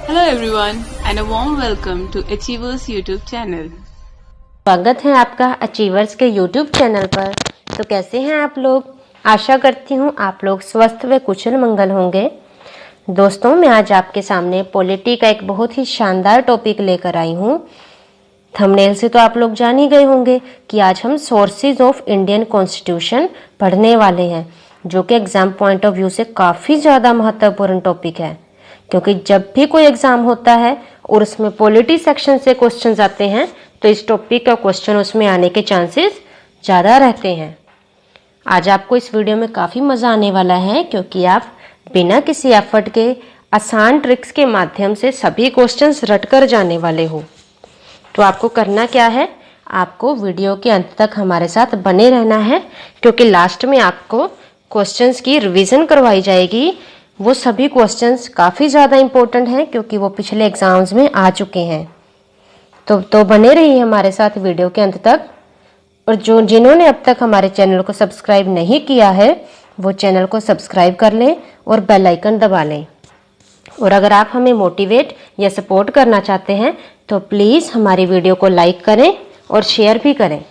Hello everyone and a warm welcome to Achievers YouTube channel. स्वागत है आपका achievers के YouTube चैनल पर। तो कैसे हैं आप लोग? आशा करती हूँ आप लोग स्वस्थ व कुशल मंगल होंगे। दोस्तों, मैं आज आपके सामने पॉलिटी का एक बहुत ही शानदार टॉपिक लेकर आई हूँ। थंबनेल से तो आप लोग जान ही गए होंगे कि आज हम सोर्सेज ऑफ इंडियन कॉन्स्टिट्यूशन पढ़ने वाले हैं, जो कि एग्जाम पॉइंट ऑफ व्यू से काफ़ी ज़्यादा महत्वपूर्ण टॉपिक है। क्योंकि जब भी कोई एग्जाम होता है और उसमें पॉलिटी सेक्शन से क्वेश्चन आते हैं तो इस टॉपिक का क्वेश्चन उसमें आने के चांसेस ज़्यादा रहते हैं। आज आपको इस वीडियो में काफ़ी मज़ा आने वाला है, क्योंकि आप बिना किसी एफर्ट के आसान ट्रिक्स के माध्यम से सभी क्वेश्चंस रट कर जाने वाले हो। तो आपको करना क्या है, आपको वीडियो के अंत तक हमारे साथ बने रहना है, क्योंकि लास्ट में आपको क्वेश्चंस की रिवीजन करवाई जाएगी। वो सभी क्वेश्चंस काफ़ी ज़्यादा इम्पोर्टेंट हैं, क्योंकि वो पिछले एग्जाम्स में आ चुके हैं। तो बने रहिए हमारे साथ वीडियो के अंत तक। और जिन्होंने अब तक हमारे चैनल को सब्सक्राइब नहीं किया है वो चैनल को सब्सक्राइब कर लें और बेल आइकन दबा लें। और अगर आप हमें मोटिवेट या सपोर्ट करना चाहते हैं तो प्लीज़ हमारी वीडियो को लाइक करें और शेयर भी करें।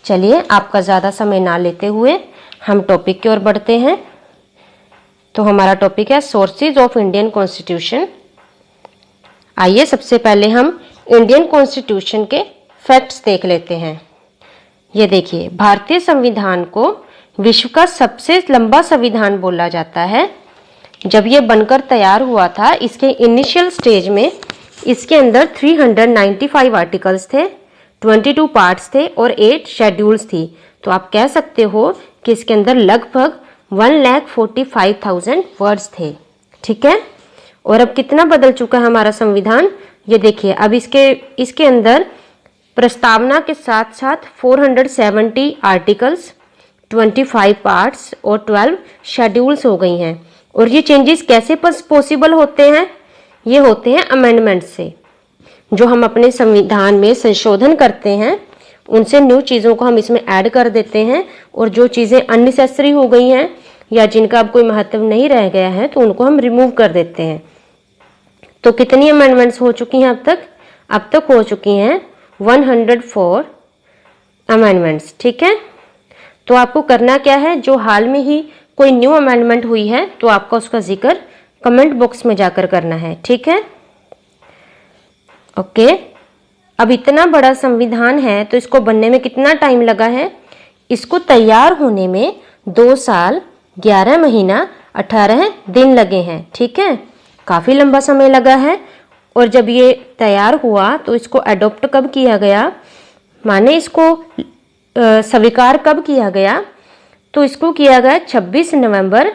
चलिए, आपका ज़्यादा समय ना लेते हुए हम टॉपिक की ओर बढ़ते हैं। तो हमारा टॉपिक है सोर्सेज ऑफ इंडियन कॉन्स्टिट्यूशन। आइए सबसे पहले हम इंडियन कॉन्स्टिट्यूशन के फैक्ट्स देख लेते हैं। ये देखिए, भारतीय संविधान को विश्व का सबसे लंबा संविधान बोला जाता है। जब ये बनकर तैयार हुआ था, इसके इनिशियल स्टेज में इसके अंदर 395 आर्टिकल्स थे, 22 पार्ट्स थे और 8 शेड्यूल्स थी। तो आप कह सकते हो कि इसके अंदर लगभग 1,45,000 वर्ड्स थे। ठीक है, और अब कितना बदल चुका है हमारा संविधान, ये देखिए। अब इसके अंदर प्रस्तावना के साथ साथ 470 आर्टिकल्स, 25 पार्ट्स और 12 शेड्यूल्स हो गई हैं। और ये चेंजेस कैसे पॉसिबल होते हैं? ये होते हैं अमेंडमेंट से। जो हम अपने संविधान में संशोधन करते हैं, उनसे न्यू चीज़ों को हम इसमें ऐड कर देते हैं, और जो चीज़ें अननेसेसरी हो गई हैं या जिनका अब कोई महत्व नहीं रह गया है तो उनको हम रिमूव कर देते हैं। तो कितनी अमेंडमेंट्स हो चुकी हैं अब तक? अब तक हो चुकी हैं 104 अमेंडमेंट्स। ठीक है, तो आपको करना क्या है, जो हाल में ही कोई न्यू अमेंडमेंट हुई है तो आपका उसका जिक्र कमेंट बॉक्स में जाकर करना है। ठीक है, ओके। अब इतना बड़ा संविधान है तो इसको बनने में कितना टाइम लगा है? इसको तैयार होने में 2 साल 11 महीना 18 दिन लगे हैं। ठीक है, काफ़ी लंबा समय लगा है। और जब ये तैयार हुआ तो इसको अडॉप्ट कब किया गया, माने इसको स्वीकार कब किया गया? तो इसको किया गया 26 नवंबर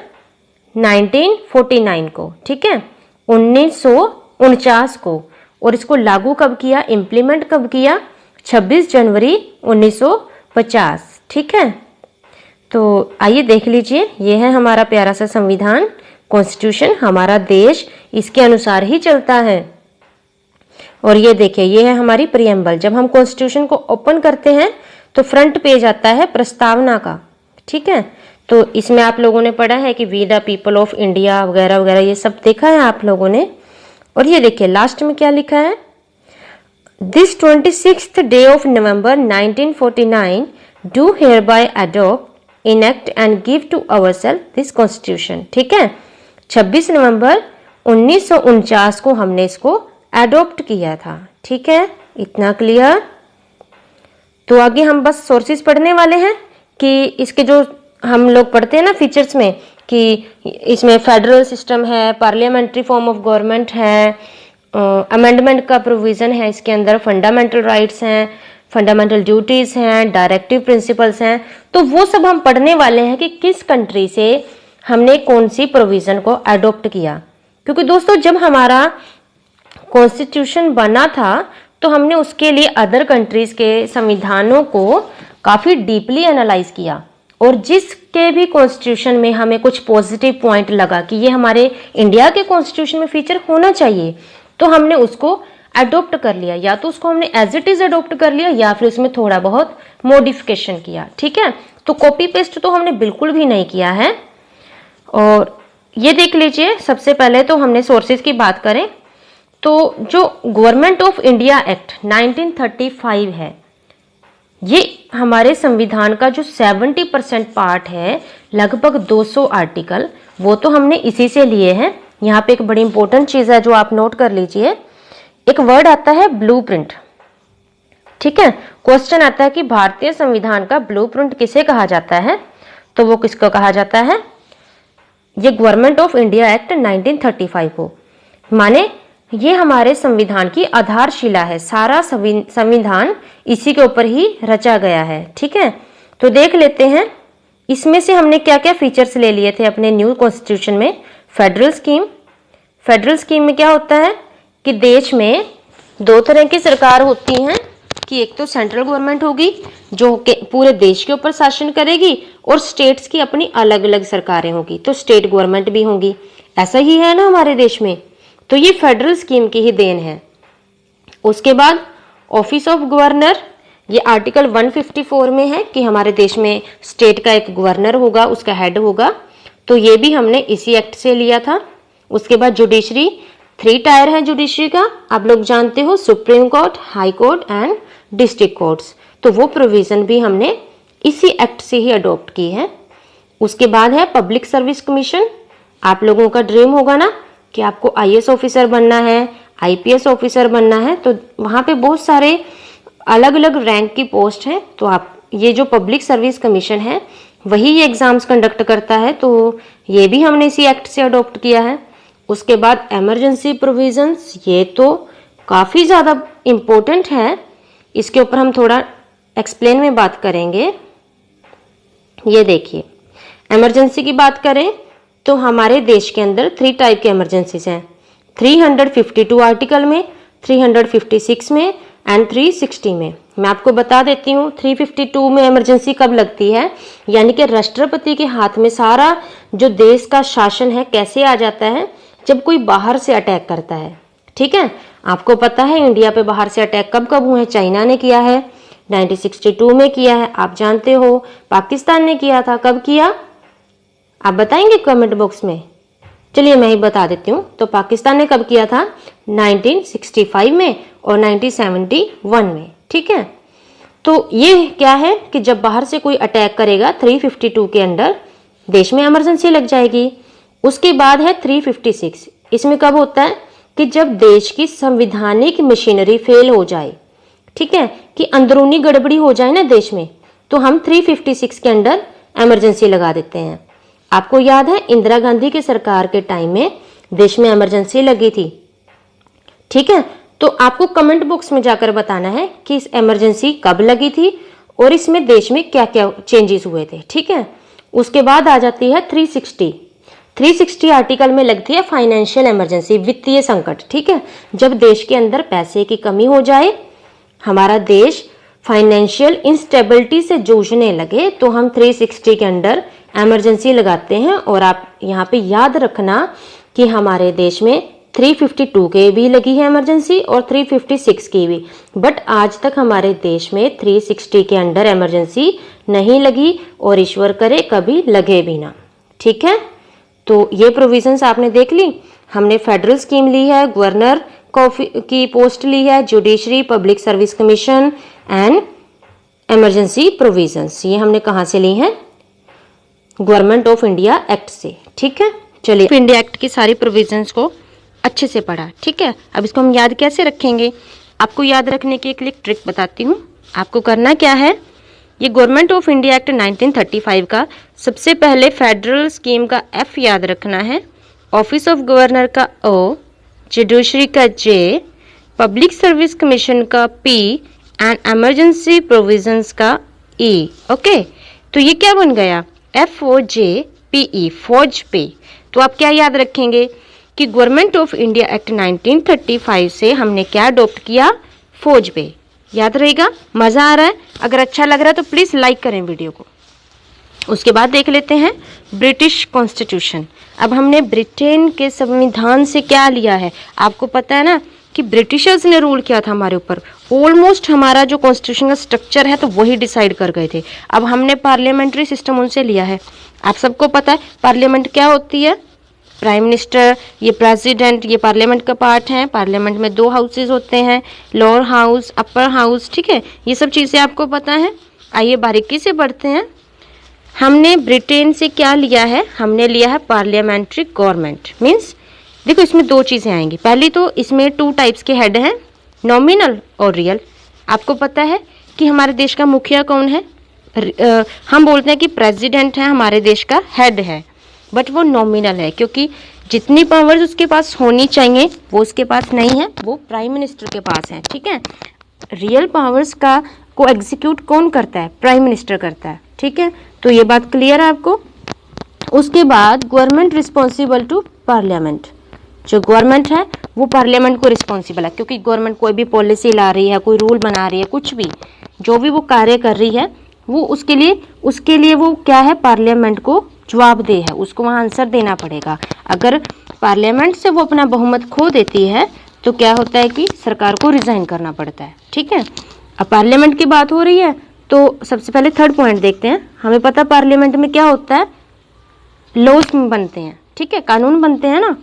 1949 को। ठीक है, 1949 को। और इसको लागू कब किया, इम्प्लीमेंट कब किया? 26 जनवरी 1950। ठीक है, तो आइए देख लीजिए, ये है हमारा प्यारा सा संविधान, कॉन्स्टिट्यूशन। हमारा देश इसके अनुसार ही चलता है। और ये देखिए, ये है हमारी प्रियम्बल। जब हम कॉन्स्टिट्यूशन को ओपन करते हैं तो फ्रंट पेज आता है प्रस्तावना का। ठीक है, तो इसमें आप लोगों ने पढ़ा है कि we the people of India वगैरह वगैरह, ये सब देखा है आप लोगों ने। और ये देखिए लास्ट में क्या लिखा है, this 26th day of November 1949 do hereby adopt enact and give to ourselves this constitution. ठीक है, 26 नवंबर 1949 को हमने इसको एडॉप्ट किया था। ठीक है, इतना क्लियर। तो आगे हम बस सोर्सेज पढ़ने वाले हैं कि इसके जो हम लोग पढ़ते हैं ना फीचर्स में, कि इसमें फेडरल सिस्टम है, पार्लियामेंट्री फॉर्म ऑफ गवर्नमेंट है, अमेंडमेंट का प्रोविज़न है, इसके अंदर फंडामेंटल राइट्स हैं, फंडामेंटल ड्यूटीज़ हैं, डायरेक्टिव प्रिंसिपल्स हैं। तो वो सब हम पढ़ने वाले हैं कि किस कंट्री से हमने कौन सी प्रोविज़न को अडॉप्ट किया। क्योंकि दोस्तों, जब हमारा कॉन्स्टिट्यूशन बना था तो हमने उसके लिए अदर कंट्रीज़ के संविधानों को काफ़ी डीपली एनालाइज किया, और जिसके भी कॉन्स्टिट्यूशन में हमें कुछ पॉजिटिव पॉइंट लगा कि ये हमारे इंडिया के कॉन्स्टिट्यूशन में फीचर होना चाहिए, तो हमने उसको अडॉप्ट कर लिया। या तो उसको हमने एज इट इज़ अडॉप्ट कर लिया या फिर उसमें थोड़ा बहुत मॉडिफिकेशन किया। ठीक है, तो कॉपी पेस्ट तो हमने बिल्कुल भी नहीं किया है। और ये देख लीजिए, सबसे पहले तो हमने सोर्सेज की बात करें तो जो गवर्नमेंट ऑफ इंडिया एक्ट 1935 है, ये हमारे संविधान का जो 70% पार्ट है, लगभग 200 आर्टिकल, वो तो हमने इसी से लिए हैं। यहाँ पे एक बड़ी इंपॉर्टेंट चीज है जो आप नोट कर लीजिए, एक वर्ड आता है ब्लूप्रिंट। ठीक है, क्वेश्चन आता है कि भारतीय संविधान का ब्लूप्रिंट किसे कहा जाता है, तो वो किसको कहा जाता है, ये गवर्नमेंट ऑफ इंडिया एक्ट 1935 को। माने ये हमारे संविधान की आधारशिला है, सारा संविधान इसी के ऊपर ही रचा गया है। ठीक है, तो देख लेते हैं इसमें से हमने क्या क्या फीचर्स ले लिए थे अपने न्यू कॉन्स्टिट्यूशन में। फेडरल स्कीम, फेडरल स्कीम में क्या होता है कि देश में दो तरह की सरकार होती हैं, कि एक तो सेंट्रल गवर्नमेंट होगी जो पूरे देश के ऊपर शासन करेगी, और स्टेट्स की अपनी अलग अलग सरकारें होगी, तो स्टेट गवर्नमेंट भी होंगी। ऐसा ही है ना हमारे देश में, तो ये फेडरल स्कीम की ही देन है। उसके बाद ऑफिस ऑफ गवर्नर, ये आर्टिकल 154 में है कि हमारे देश में स्टेट का एक गवर्नर होगा, उसका हेड होगा, तो ये भी हमने इसी एक्ट से लिया था। उसके बाद जुडिशरी, 3 टायर है जुडिशरी का, आप लोग जानते हो, supreme court, high court and district courts, तो वो प्रोविजन भी हमने इसी एक्ट से ही अडॉप्ट की है। उसके बाद है पब्लिक सर्विस कमीशन। आप लोगों का ड्रीम होगा ना कि आपको आईएएस ऑफिसर बनना है, आईपीएस ऑफिसर बनना है, तो वहाँ पे बहुत सारे अलग अलग रैंक की पोस्ट हैं, तो आप ये जो पब्लिक सर्विस कमीशन है वही ये एग्जाम्स कंडक्ट करता है, तो ये भी हमने इसी एक्ट से अडॉप्ट किया है। उसके बाद इमरजेंसी प्रोविजंस, ये तो काफ़ी ज़्यादा इम्पोर्टेंट है, इसके ऊपर हम थोड़ा एक्सप्लेन में बात करेंगे। ये देखिए, इमरजेंसी की बात करें तो हमारे देश के अंदर 3 टाइप के इमरजेंसीज हैं, 352 आर्टिकल में, 356 में एंड 360 में। मैं आपको बता देती हूँ 352 में इमरजेंसी कब लगती है, यानी कि राष्ट्रपति के हाथ में सारा जो देश का शासन है कैसे आ जाता है, जब कोई बाहर से अटैक करता है। ठीक है, आपको पता है इंडिया पे बाहर से अटैक कब कब हुए हैं, चाइना ने किया है 1962 में किया है, आप जानते हो, पाकिस्तान ने किया था, कब किया आप बताएंगे कमेंट बॉक्स में, चलिए मैं ही बता देती हूँ। तो पाकिस्तान ने कब किया था, 1965 में और 1971 में। ठीक है, तो ये क्या है कि जब बाहर से कोई अटैक करेगा 352 के अंडर देश में इमरजेंसी लग जाएगी। उसके बाद है 356, इसमें कब होता है कि जब देश की संवैधानिक मशीनरी फेल हो जाए, ठीक है, कि अंदरूनी गड़बड़ी हो जाए ना देश में, तो हम 356 के अंडर इमरजेंसी लगा देते हैं। आपको याद है इंदिरा गांधी की सरकार के टाइम में देश में इमरजेंसी लगी थी। ठीक है, तो आपको कमेंट बॉक्स में जाकर बताना है कि इस इमरजेंसी कब लगी थी और इसमें देश में क्या क्या चेंजेस हुए थे। ठीक है, उसके बाद आ जाती है 360 आर्टिकल में लगती है फाइनेंशियल इमरजेंसी, वित्तीय संकट। ठीक है, जब देश के अंदर पैसे की कमी हो जाए, हमारा देश फाइनेंशियल इंस्टेबिलिटी से जूझने लगे, तो हम 360 के अंडर इमरजेंसी लगाते हैं। और आप यहाँ पे याद रखना कि हमारे देश में 352 के भी लगी है इमरजेंसी और 356 की भी, बट आज तक हमारे देश में 360 के अंडर इमरजेंसी नहीं लगी और ईश्वर करे कभी लगे भी ना। ठीक है, तो ये प्रोविजंस आपने देख ली। हमने फेडरल स्कीम ली है, गवर्नर की पोस्ट ली है, judiciary, public service commission and emergency provisions, ये हमने कहाँ से ली हैं, गवर्नमेंट ऑफ इंडिया एक्ट से। ठीक है, चलिए इंडिया एक्ट की सारी प्रोविजंस को अच्छे से पढ़ा। ठीक है, अब इसको हम याद कैसे रखेंगे, आपको याद रखने की एक ट्रिक बताती हूँ। आपको करना क्या है, ये गवर्नमेंट ऑफ इंडिया एक्ट 1935 का सबसे पहले फेडरल स्कीम का F याद रखना है, ऑफिस ऑफ गवर्नर का O, जुडिशरी का J, पब्लिक सर्विस कमीशन का P एंड इमरजेंसी प्रोविजंस का E। ओके, तो ये क्या बन गया, FOJPE, फौज पे। तो आप क्या याद रखेंगे कि गवर्नमेंट ऑफ इंडिया एक्ट 1935 से हमने क्या अडॉप्ट किया, फौज पे। याद रहेगा, मजा आ रहा है, अगर अच्छा लग रहा है तो प्लीज लाइक करें वीडियो को। उसके बाद देख लेते हैं ब्रिटिश कॉन्स्टिट्यूशन। अब हमने ब्रिटेन के संविधान से क्या लिया है, आपको पता है ना कि ब्रिटिशर्स ने रूल किया था हमारे ऊपर, ऑलमोस्ट हमारा जो कॉन्स्टिट्यूशन का स्ट्रक्चर है तो वही डिसाइड कर गए थे। अब हमने पार्लियामेंट्री सिस्टम उनसे लिया है। आप सबको पता है पार्लियामेंट क्या होती है, प्राइम मिनिस्टर, ये प्रेसिडेंट, ये पार्लियामेंट का पार्ट है। पार्लियामेंट में 2 हाउसेज होते हैं, लोअर हाउस, अपर हाउस, ठीक है। ये सब चीज़ें आपको पता है। आइए बारीकी से पढ़ते हैं। हमने ब्रिटेन से क्या लिया है, हमने लिया है पार्लियामेंट्री गवर्नमेंट। मीन्स देखो इसमें 2 चीज़ें आएंगी। पहली तो इसमें 2 टाइप्स के हेड हैं, नॉमिनल और रियल। आपको पता है कि हमारे देश का मुखिया कौन है, हम बोलते हैं कि प्रेसिडेंट है, हमारे देश का हेड है, बट वो नॉमिनल है क्योंकि जितनी पावर्स उसके पास होनी चाहिए वो उसके पास नहीं है, वो प्राइम मिनिस्टर के पास है, ठीक है। रियल पावर्स को एग्जीक्यूट कौन करता है, प्राइम मिनिस्टर करता है, ठीक है। तो ये बात क्लियर है आपको। उसके बाद गवर्नमेंट रिस्पॉन्सिबल टू पार्लियामेंट, जो गवर्नमेंट है वो पार्लियामेंट को रिस्पॉन्सिबल है क्योंकि गवर्नमेंट कोई भी पॉलिसी ला रही है, कोई रूल बना रही है, कुछ भी जो भी वो कार्य कर रही है वो उसके लिए वो क्या है, पार्लियामेंट को जवाबदेह है, उसको वहाँ आंसर देना पड़ेगा। अगर पार्लियामेंट से वो अपना बहुमत खो देती है तो क्या होता है कि सरकार को रिजाइन करना पड़ता है, ठीक है। अब पार्लियामेंट की बात हो रही है तो सबसे पहले 3rd पॉइंट देखते हैं। हमें पता पार्लियामेंट में क्या होता है, लॉज बनते हैं, ठीक है, कानून बनते हैं ना।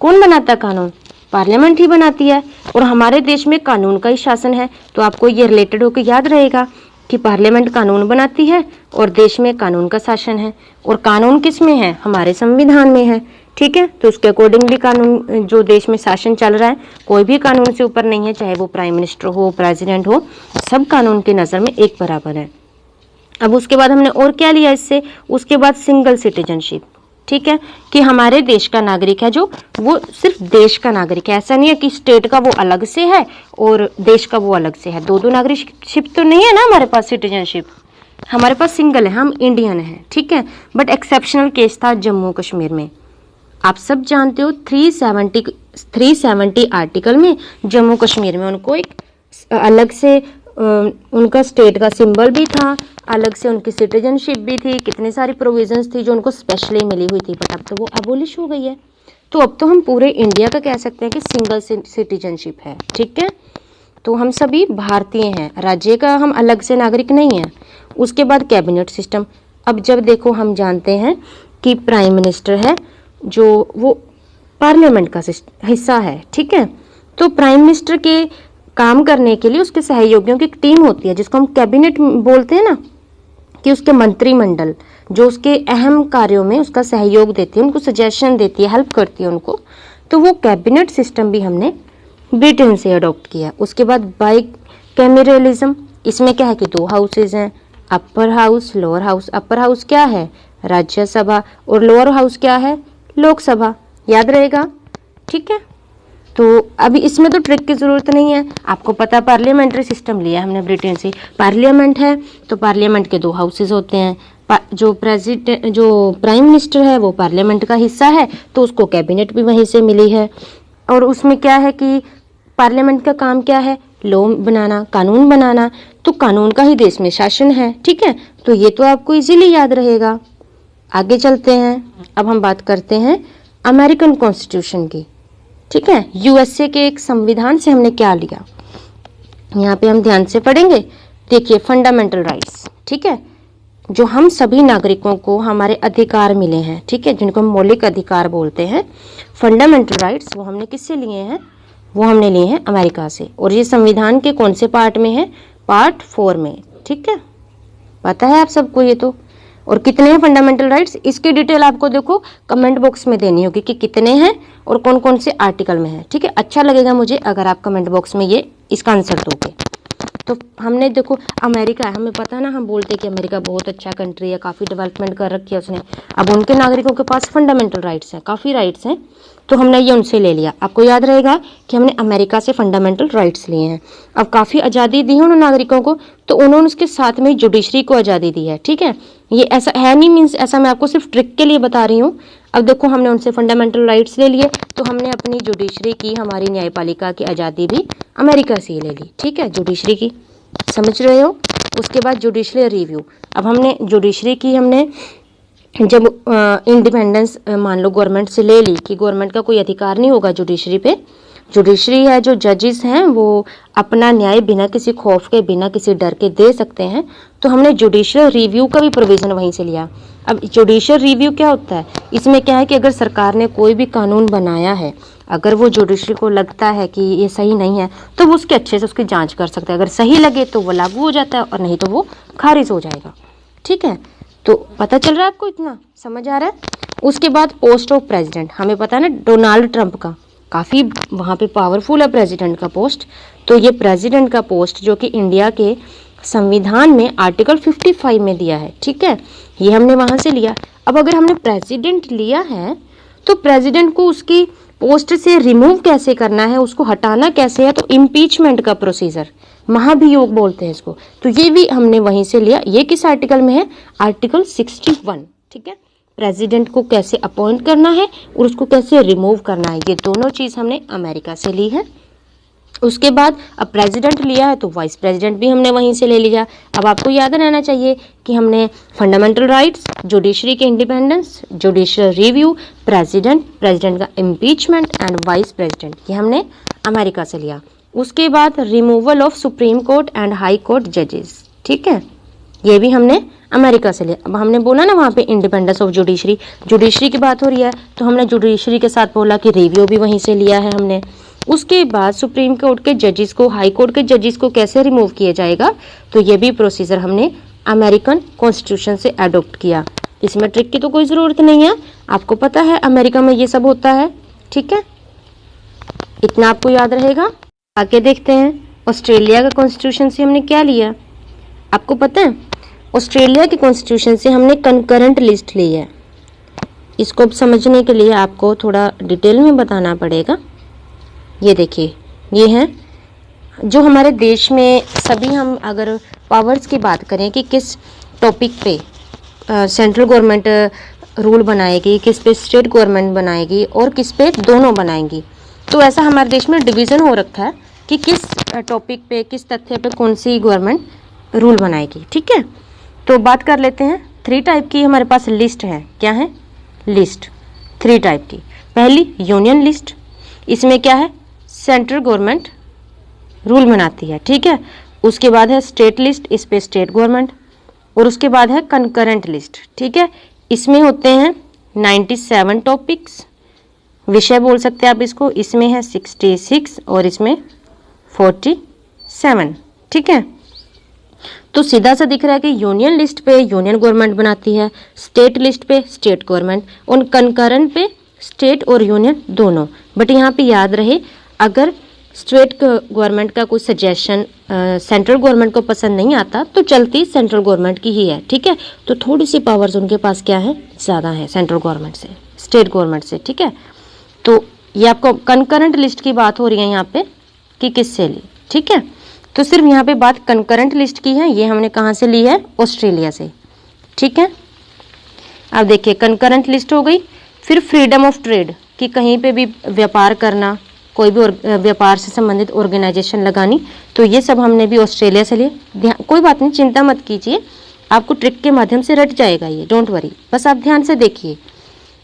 कौन बनाता है कानून, पार्लियामेंट ही बनाती है। और हमारे देश में कानून का ही शासन है, तो आपको ये रिलेटेड होकर याद रहेगा कि पार्लियामेंट कानून बनाती है और देश में कानून का शासन है। और कानून किस में है, हमारे संविधान में है, ठीक है। तो उसके अकॉर्डिंगली कानून जो देश में शासन चल रहा है, कोई भी कानून से ऊपर नहीं है, चाहे वो प्राइम मिनिस्टर हो, प्रेसिडेंट हो, सब कानून की नज़र में एक बराबर है। अब उसके बाद हमने और क्या लिया इससे, उसके बाद सिंगल सिटीजनशिप, ठीक है, कि हमारे देश का नागरिक है जो वो सिर्फ देश का नागरिक है। ऐसा नहीं है कि स्टेट का वो अलग से है और देश का वो अलग से है, 2 नागरिकशिप तो नहीं है ना हमारे पास, सिटीजनशिप हमारे पास सिंगल है, हम इंडियन हैं, ठीक है। बट एक्सेप्शनल केस था जम्मू कश्मीर में। आप सब जानते हो 370 आर्टिकल में जम्मू कश्मीर में उनको एक अलग से उनका स्टेट का सिंबल भी था, अलग से उनकी सिटीजनशिप भी थी, कितनी सारी प्रोविजंस थी जो उनको स्पेशली मिली हुई थी, बट अब तो वो अबोलिश हो गई है। तो अब तो हम पूरे इंडिया का कह सकते हैं कि सिंगल सिटीजनशिप है, ठीक है। तो हम सभी भारतीय हैं, राज्य का हम अलग से नागरिक नहीं हैं। उसके बाद कैबिनेट सिस्टम। अब जब देखो हम जानते हैं कि प्राइम मिनिस्टर है जो वो पार्लियामेंट का हिस्सा है, ठीक है। तो प्राइम मिनिस्टर के काम करने के लिए उसके सहयोगियों की एक टीम होती है जिसको हम कैबिनेट बोलते हैं ना, कि उसके मंत्रिमंडल जो उसके अहम कार्यों में उसका सहयोग देती है, उनको सजेशन देती है, हेल्प करती है उनको। तो वो कैबिनेट सिस्टम भी हमने ब्रिटेन से अडॉप्ट किया। उसके बाद बाइकैमेरलिज्म, इसमें क्या है कि 2 हाउसेज हैं, upper house, lower house. Upper house क्या है, राज्यसभा, और लोअर हाउस क्या है, लोकसभा, याद रहेगा, ठीक है। तो अभी इसमें तो ट्रिक की ज़रूरत नहीं है, आपको पता पार्लियामेंट्री सिस्टम लिया हमने ब्रिटेन से। पार्लियामेंट है तो पार्लियामेंट के 2 हाउसेज होते हैं, जो प्राइम मिनिस्टर है वो पार्लियामेंट का हिस्सा है तो उसको कैबिनेट भी वहीं से मिली है। और उसमें क्या है कि पार्लियामेंट का काम क्या है, लॉ बनाना, कानून बनाना, तो कानून का ही देश में शासन है, ठीक है। तो ये तो आपको इजीली याद रहेगा। आगे चलते हैं, अब हम बात करते हैं अमेरिकन कॉन्स्टिट्यूशन की, ठीक है। यूएसए के एक संविधान से हमने क्या लिया, यहाँ पे हम ध्यान से पढ़ेंगे। देखिए फंडामेंटल राइट्स, ठीक है, जो हम सभी नागरिकों को हमारे अधिकार मिले हैं, ठीक है, जिनको हम मौलिक अधिकार बोलते हैं, फंडामेंटल राइट्स, वो हमने किससे लिए हैं, वो हमने लिए हैं अमेरिका से। और ये संविधान के कौन से पार्ट में है, पार्ट 4 में, ठीक है, पता है आप सबको ये तो। और कितने हैं फंडामेंटल राइट्स, इसकी डिटेल आपको देखो कमेंट बॉक्स में देनी होगी कि कितने हैं और कौन कौन से आर्टिकल में है, ठीक है। अच्छा लगेगा मुझे अगर आप कमेंट बॉक्स में ये इसका आंसर दोगे। तो हमने देखो अमेरिका है, हमें पता है ना, हम बोलते हैं कि अमेरिका बहुत अच्छा कंट्री है, काफ़ी डेवलपमेंट कर रखी है उसने। अब उनके नागरिकों के पास फंडामेंटल राइट्स हैं, काफ़ी राइट्स हैं, तो हमने ये उनसे ले लिया। आपको याद रहेगा कि हमने अमेरिका से फंडामेंटल राइट्स लिए हैं। अब काफ़ी आज़ादी दी है उन नागरिकों को, तो उन्होंने उसके साथ में जुडिशरी को आज़ादी दी है, ठीक है। ये ऐसा है नहीं, मीन्स ऐसा मैं आपको सिर्फ ट्रिक के लिए बता रही हूँ। अब देखो हमने उनसे फंडामेंटल राइट्स ले लिए, तो हमने अपनी जुडिशरी की, हमारी न्यायपालिका की आज़ादी भी अमेरिका से ही ले ली, ठीक है, जुडिशरी की, समझ रहे हो। उसके बाद जुडिशरी रिव्यू, अब हमने जुडिशरी की, हमने जब इंडिपेंडेंस मान लो गवर्नमेंट से ले ली कि गवर्नमेंट का कोई अधिकार नहीं होगा जुडिशरी पे, जुडिशरी है जो जजेस हैं वो अपना न्याय बिना किसी खौफ के, बिना किसी डर के दे सकते हैं, तो हमने जुडिशियल रिव्यू का भी प्रोविज़न वहीं से लिया। अब जुडिशियल रिव्यू क्या होता है, इसमें क्या है कि अगर सरकार ने कोई भी कानून बनाया है, अगर वो जुडिशरी को लगता है कि ये सही नहीं है तो वो उसके अच्छे से उसकी जांच कर सकता है। अगर सही लगे तो वो लागू हो जाता है और नहीं तो वो खारिज हो जाएगा। ठीक है, तो पता चल रहा है आपको, इतना समझ आ रहा है। उसके बाद पोस्ट ऑफ प्रेसिडेंट, हमें पता है ना डोनाल्ड ट्रंप का काफ़ी वहाँ पे पावरफुल है प्रेसिडेंट का पोस्ट। तो ये प्रेसिडेंट का पोस्ट जो कि इंडिया के संविधान में आर्टिकल 55 में दिया है। ठीक है, ये हमने वहाँ से लिया। अब अगर हमने प्रेसिडेंट लिया है तो प्रेसिडेंट को उसकी पोस्ट से रिमूव कैसे करना है, उसको हटाना कैसे है, तो इम्पीचमेंट का प्रोसीजर, महाभियोग बोलते हैं इसको। तो ये भी हमने वहीं से लिया। ये किस आर्टिकल में है, आर्टिकल 61। ठीक है, प्रेसिडेंट को कैसे अपॉइंट करना है और उसको कैसे रिमूव करना है, ये दोनों चीज़ हमने अमेरिका से ली है। उसके बाद अब प्रेसिडेंट लिया है तो वाइस प्रेसिडेंट भी हमने वहीं से ले लिया। अब आपको याद रहना चाहिए कि हमने फंडामेंटल राइट्स, जुडिशरी के इंडिपेंडेंस, जुडिशियल रिव्यू, प्रेसिडेंट का इम्पीचमेंट एंड वाइस प्रेसिडेंट, ये हमने अमेरिका से लिया। उसके बाद removal of supreme court and high court जजेस। ठीक है, ये भी हमने अमेरिका से लिया। अब हमने बोला ना वहाँ पे इंडिपेंडेंस ऑफ जुडिशरी की बात हो रही है तो हमने जुडिशरी के साथ बोला कि रिव्यू भी वहीं से लिया है हमने। उसके बाद सुप्रीम कोर्ट के जजेस को, हाई कोर्ट के जजेस को कैसे रिमूव किया जाएगा, तो ये भी प्रोसीजर हमने अमेरिकन कॉन्स्टिट्यूशन से अडॉप्ट किया। इसमें ट्रिक की तो कोई ज़रूरत नहीं है, आपको पता है अमेरिका में ये सब होता है। ठीक है, इतना आपको याद रहेगा। आगे देखते हैं ऑस्ट्रेलिया का कॉन्स्टिट्यूशन से हमने क्या लिया। आपको पता है ऑस्ट्रेलिया के कॉन्स्टिट्यूशन से हमने कंकरेंट लिस्ट ली है। इसको अब समझने के लिए आपको थोड़ा डिटेल में बताना पड़ेगा। ये देखिए, ये है जो हमारे देश में सभी, हम अगर पावर्स की बात करें कि किस टॉपिक पे सेंट्रल गवर्नमेंट रूल बनाएगी, किस पे स्टेट गवर्नमेंट बनाएगी और किस पे दोनों बनाएंगी, तो ऐसा हमारे देश में डिवीज़न हो रखा है कि किस टॉपिक पे, किस तथ्य पे कौन सी गवर्नमेंट रूल बनाएगी। ठीक है, तो बात कर लेते हैं। 3 टाइप की हमारे पास लिस्ट है। क्या है, लिस्ट 3 टाइप की। पहली यूनियन लिस्ट, इसमें क्या है, सेंट्रल गवर्नमेंट रूल बनाती है। ठीक है, उसके बाद है स्टेट लिस्ट, इस पे स्टेट गवर्नमेंट, और उसके बाद है कंकरेंट लिस्ट। ठीक है, इसमें होते हैं 97 टॉपिक्स, विषय बोल सकते हैं आप इसको। इसमें है 66 और इसमें 47। ठीक है, तो सीधा सा दिख रहा है कि यूनियन लिस्ट पे यूनियन गवर्नमेंट बनाती है, स्टेट लिस्ट पे स्टेट गवर्नमेंट, और कंकरेंट पे स्टेट और यूनियन दोनों। बट यहाँ पे याद रहे, अगर स्टेट गवर्नमेंट का कोई सजेशन सेंट्रल गवर्नमेंट को पसंद नहीं आता तो चलती सेंट्रल गवर्नमेंट की ही है। ठीक है, तो थोड़ी सी पावर्स उनके पास क्या है, ज़्यादा है सेंट्रल गवर्नमेंट से, स्टेट गवर्नमेंट से। ठीक है, तो ये आपको कंकरेंट लिस्ट की बात हो रही है यहाँ पे कि किससे ली। ठीक है, तो सिर्फ यहाँ पे बात कंकरेंट लिस्ट की है। ये हमने कहाँ से ली है, ऑस्ट्रेलिया से। ठीक है, अब देखिए कंकरेंट लिस्ट हो गई। फिर फ्रीडम ऑफ ट्रेड, कि कहीं पे भी व्यापार करना, कोई भी व्यापार से संबंधित ऑर्गेनाइजेशन लगानी, तो ये सब हमने भी ऑस्ट्रेलिया से लिए। कोई बात नहीं, चिंता मत कीजिए, आपको ट्रिक के माध्यम से रट जाएगा ये, डोंट वरी, बस आप ध्यान से देखिए।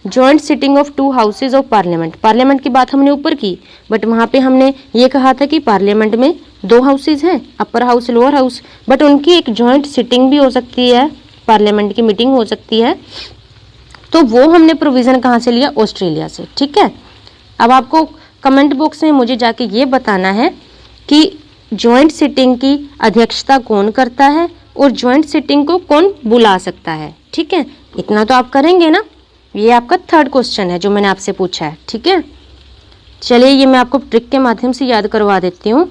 Joint sitting of 2 houses of parliament, parliament की बात हमने ऊपर की, बट वहाँ पे हमने ये कहा था कि पार्लियामेंट में 2 हाउसेज हैं, upper house, lower house, but उनकी एक जॉइंट सिटिंग भी हो सकती है, पार्लियामेंट की मीटिंग हो सकती है। तो वो हमने प्रोविज़न कहाँ से लिया, ऑस्ट्रेलिया से। ठीक है, अब आपको कमेंट बॉक्स में मुझे जाके ये बताना है कि जॉइंट सिटिंग की अध्यक्षता कौन करता है और जॉइंट सिटिंग को कौन बुला सकता है। ठीक है, इतना तो आप करेंगे ना। ये आपका 3rd क्वेश्चन है जो मैंने आपसे पूछा है। ठीक है, चलिए ये मैं आपको ट्रिक के माध्यम से याद करवा देती हूँ।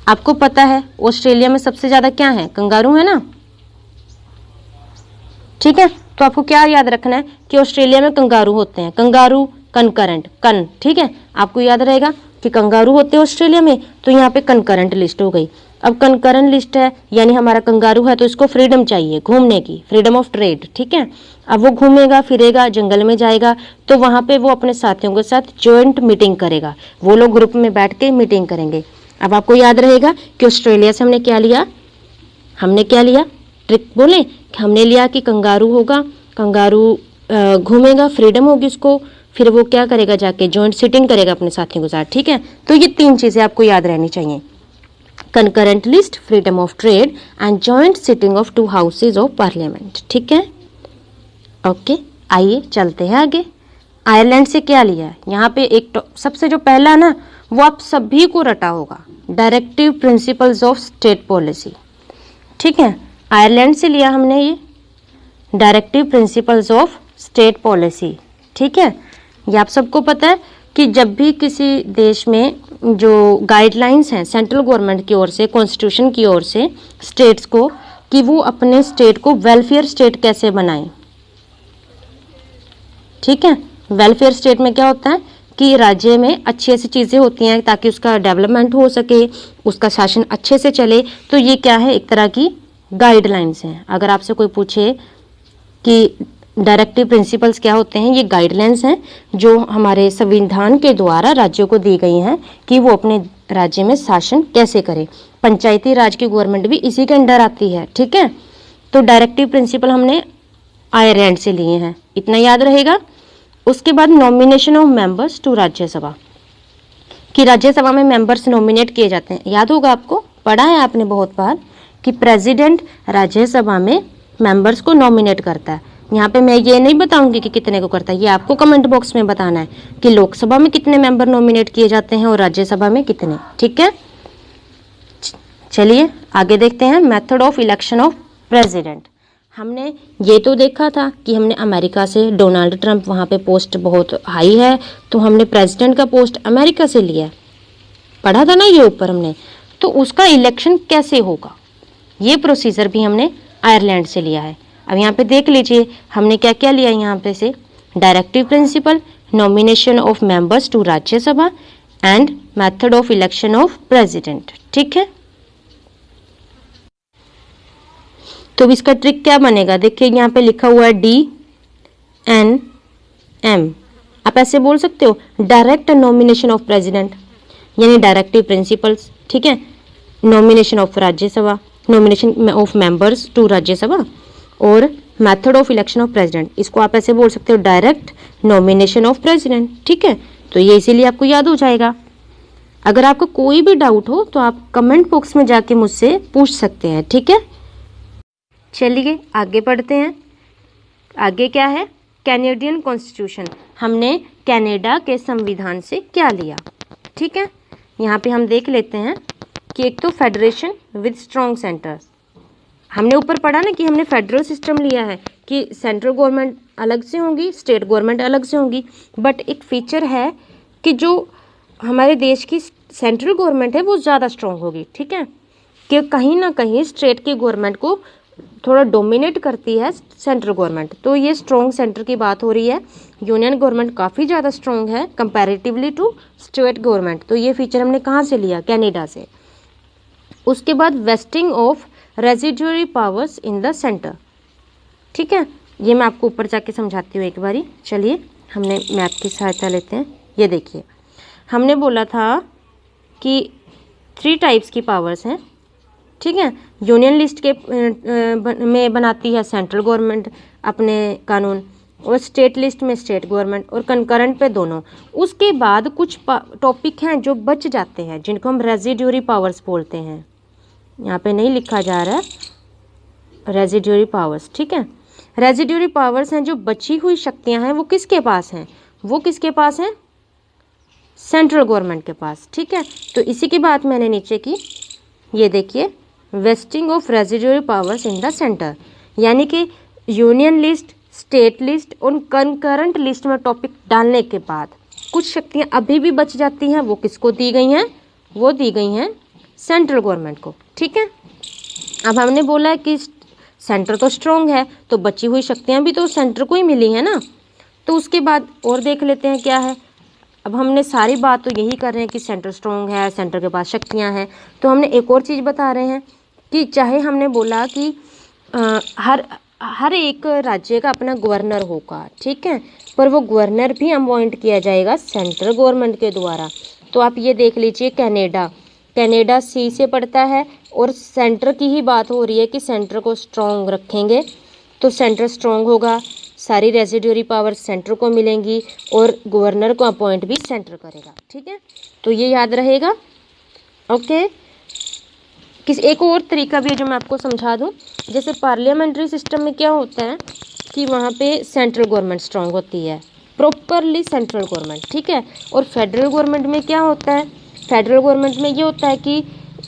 आपको पता है ऑस्ट्रेलिया में सबसे ज़्यादा क्या है, कंगारू है ना। ठीक है, तो आपको क्या याद रखना है कि ऑस्ट्रेलिया में कंगारू होते हैं, कंगारू कंकरेंट कन। ठीक है, आपको याद रहेगा कि कंगारू होते हैं ऑस्ट्रेलिया में, तो यहाँ पे कंकरेंट लिस्ट हो गई। अब कंकरेंट लिस्ट है यानी हमारा कंगारू है, तो इसको फ्रीडम चाहिए घूमने की, फ्रीडम ऑफ ट्रेड। ठीक है, अब वो घूमेगा फिरेगा, जंगल में जाएगा, तो वहाँ पे वो अपने साथियों के साथ जॉइंट मीटिंग करेगा, वो लोग ग्रुप में बैठ के मीटिंग करेंगे। अब आपको याद रहेगा कि ऑस्ट्रेलिया से हमने क्या लिया, हमने क्या लिया, ट्रिक बोले कि हमने लिया कि कंगारू होगा, कंगारू घूमेगा, फ्रीडम होगी उसको, फिर वो क्या करेगा, जाके जॉइंट सिटिंग करेगा अपने साथियों के साथ। ठीक है, तो ये 3 चीज़ें आपको याद रहनी चाहिए, concurrent list, freedom of trade and joint sitting of 2 houses of parliament. ठीक है, ओके, आइए चलते हैं आगे। आयरलैंड से क्या लिया है यहाँ पे, एक सबसे जो पहला ना वो आप सभी को रटा होगा, directive principles of state policy. ठीक है, आयरलैंड से लिया हमने ये directive principles of state policy. ठीक है, ये आप सबको पता है कि जब भी किसी देश में जो गाइडलाइंस हैं सेंट्रल गवर्नमेंट की ओर से, कॉन्स्टिट्यूशन की ओर से स्टेट्स को, कि वो अपने स्टेट को वेलफेयर स्टेट कैसे बनाएं। ठीक है, वेलफेयर स्टेट में क्या होता है कि राज्य में अच्छी ऐसी चीज़ें होती हैं ताकि उसका डेवलपमेंट हो सके, उसका शासन अच्छे से चले। तो ये क्या है, एक तरह की गाइडलाइंस हैं। अगर आपसे कोई पूछे कि डायरेक्टिव प्रिंसिपल्स क्या होते हैं, ये गाइडलाइंस हैं जो हमारे संविधान के द्वारा राज्यों को दी गई हैं कि वो अपने राज्य में शासन कैसे करें। पंचायती राज की गवर्नमेंट भी इसी के अंडर आती है। ठीक है, तो डायरेक्टिव प्रिंसिपल हमने आयरलैंड से लिए हैं, इतना याद रहेगा। उसके बाद nomination of members to Rajya Sabha, कि राज्यसभा में मेंबर्स नॉमिनेट किए जाते हैं। याद होगा आपको, पढ़ा है आपने बहुत बार कि प्रेसिडेंट राज्यसभा में मेंबर्स को नॉमिनेट करता है। यहाँ पे मैं ये नहीं बताऊंगी कि कितने को करता है, ये आपको कमेंट बॉक्स में बताना है कि लोकसभा में कितने मेंबर नॉमिनेट किए जाते हैं और राज्यसभा में कितने। ठीक है, चलिए आगे देखते हैं method of election of president. हमने ये तो देखा था कि हमने अमेरिका से डोनाल्ड ट्रंप, वहाँ पे पोस्ट बहुत हाई है तो हमने प्रेसिडेंट का पोस्ट अमेरिका से लिया, पढ़ा था ना ये ऊपर हमने। तो उसका इलेक्शन कैसे होगा, ये प्रोसीजर भी हमने आयरलैंड से लिया है। अब यहाँ पे देख लीजिए हमने क्या क्या लिया यहाँ पे से, directive principle, nomination of members to Rajya Sabha and method of election of president. ठीक है, तो इसका ट्रिक क्या बनेगा, देखिए यहाँ पे लिखा हुआ है DNM, आप ऐसे बोल सकते हो डायरेक्ट नॉमिनेशन ऑफ प्रेसिडेंट यानी डायरेक्टिव प्रिंसिपल्स। ठीक है, nomination of Rajya Sabha, nomination of members to Rajya Sabha, और method of election of president, इसको आप ऐसे बोल सकते हो डायरेक्ट नॉमिनेशन ऑफ प्रेसिडेंट। ठीक है, तो ये इसीलिए आपको याद हो जाएगा। अगर आपको कोई भी डाउट हो तो आप कमेंट बॉक्स में जाके मुझसे पूछ सकते हैं। ठीक है, चलिए आगे बढ़ते हैं। आगे क्या है, कैनेडियन कॉन्स्टिट्यूशन, हमने कनाडा के संविधान से क्या लिया। ठीक है, यहाँ पे हम देख लेते हैं कि एक तो फेडरेशन विद स्ट्रॉन्ग सेंटर, हमने ऊपर पढ़ा ना कि हमने फेडरल सिस्टम लिया है कि सेंट्रल गवर्नमेंट अलग से होंगी, स्टेट गवर्नमेंट अलग से होंगी, बट एक फीचर है कि जो हमारे देश की सेंट्रल गवर्नमेंट है वो ज़्यादा स्ट्रॉन्ग होगी। ठीक है, कि कहीं ना कहीं स्टेट की गवर्नमेंट को थोड़ा डोमिनेट करती है सेंट्रल गवर्नमेंट, तो ये स्ट्रॉन्ग सेंटर की बात हो रही है। यूनियन गवर्नमेंट काफ़ी ज़्यादा स्ट्रॉन्ग है कंपैरेटिवली टू स्टेट गवर्नमेंट, तो ये फीचर हमने कहाँ से लिया, कनाडा से। उसके बाद wasting of residuary powers in the centre. ठीक है, ये मैं आपको ऊपर जाके समझाती हूँ एक बारी। चलिए हमने मैप की सहायता लेते हैं। ये देखिए हमने बोला था कि 3 टाइप्स की पावर्स हैं। ठीक है, यूनियन लिस्ट के में बनाती है सेंट्रल गवर्नमेंट अपने कानून, और स्टेट लिस्ट में स्टेट गवर्नमेंट, और कंकरेंट पे दोनों। उसके बाद कुछ टॉपिक हैं जो बच जाते हैं जिनको हम रेजिडुअरी पावर्स बोलते हैं। यहाँ पे नहीं लिखा जा रहा है रेजिडुअरी पावर्स। ठीक है, रेजिडुअरी पावर्स हैं जो बची हुई शक्तियाँ हैं वो किसके पास हैं, वो किसके पास हैं, सेंट्रल गवर्नमेंट के पास। ठीक है, तो इसी की बात मैंने नीचे की, ये देखिए wasting of residuary powers in the centre, यानी कि यूनियन लिस्ट, स्टेट लिस्ट और कंकरेंट लिस्ट में टॉपिक डालने के बाद कुछ शक्तियाँ अभी भी बच जाती हैं, वो किसको दी गई हैं, वो दी गई हैं सेंट्रल गवर्नमेंट को। ठीक है, अब हमने बोला है कि सेंटर तो स्ट्रॉन्ग है तो बची हुई शक्तियाँ भी तो सेंटर को ही मिली है ना। तो उसके बाद और देख लेते हैं क्या है। अब हमने सारी बात तो यही कर रहे हैं कि सेंटर स्ट्रॉन्ग है, सेंटर के पास शक्तियाँ हैं, तो हमने एक और चीज़ बता रहे हैं कि चाहे हमने बोला कि हर एक राज्य का अपना गवर्नर होगा। ठीक है, पर वो गवर्नर भी अपॉइंट किया जाएगा सेंट्रल गवर्नमेंट के द्वारा। तो आप ये देख लीजिए कनाडा सी से पड़ता है और सेंटर की ही बात हो रही है कि सेंटर को स्ट्रॉन्ग रखेंगे तो सेंटर स्ट्रॉन्ग होगा, सारी रेजिडुअरी पावर सेंटर को मिलेंगी और गवर्नर को अपॉइंट भी सेंटर करेगा। ठीक है, तो ये याद रहेगा। ओके, एक और तरीका भी है जो मैं आपको समझा दूं। जैसे पार्लियामेंट्री सिस्टम में क्या होता है कि वहाँ पे सेंट्रल गवर्नमेंट स्ट्रांग होती है, प्रॉपरली सेंट्रल गवर्नमेंट, ठीक है। और फेडरल गवर्नमेंट में क्या होता है, फेडरल गवर्नमेंट में ये होता है कि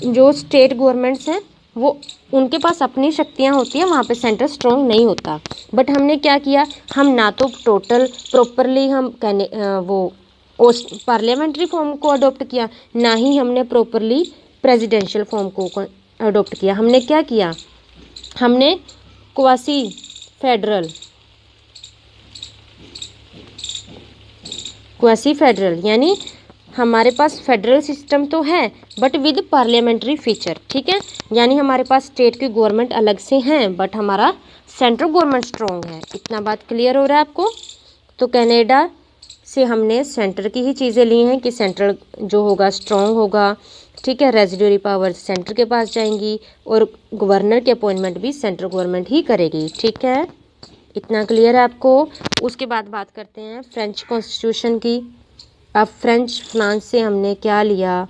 जो स्टेट गवर्नमेंट्स हैं वो उनके पास अपनी शक्तियाँ होती हैं, वहाँ पे सेंटर स्ट्रांग नहीं होता। बट हमने क्या किया, हम ना तो टोटल प्रॉपरली हम कहने वो पार्लियामेंट्री फॉर्म को अडॉप्ट किया, ना ही हमने प्रॉपरली प्रेसिडेंशियल फॉर्म को अडॉप्ट किया। हमने क्या किया, हमने क्वासी फेडरल यानी हमारे पास फेडरल सिस्टम तो है बट विद पार्लियामेंट्री फीचर, ठीक है। यानी हमारे पास स्टेट की गवर्नमेंट अलग से हैं बट हमारा सेंट्रल गवर्नमेंट स्ट्रॉन्ग है। इतना बात क्लियर हो रहा है आपको। तो कनाडा से हमने सेंटर की ही चीज़ें ली हैं कि सेंट्रल जो होगा स्ट्रॉन्ग होगा, ठीक है। रेजिडुअरी पावर सेंटर के पास जाएंगी और गवर्नर की अपॉइंटमेंट भी सेंट्रल गवर्नमेंट ही करेगी, ठीक है। इतना क्लियर है आपको। उसके बाद बात करते हैं फ्रेंच कॉन्स्टिट्यूशन की। अब फ्रांस से हमने क्या लिया,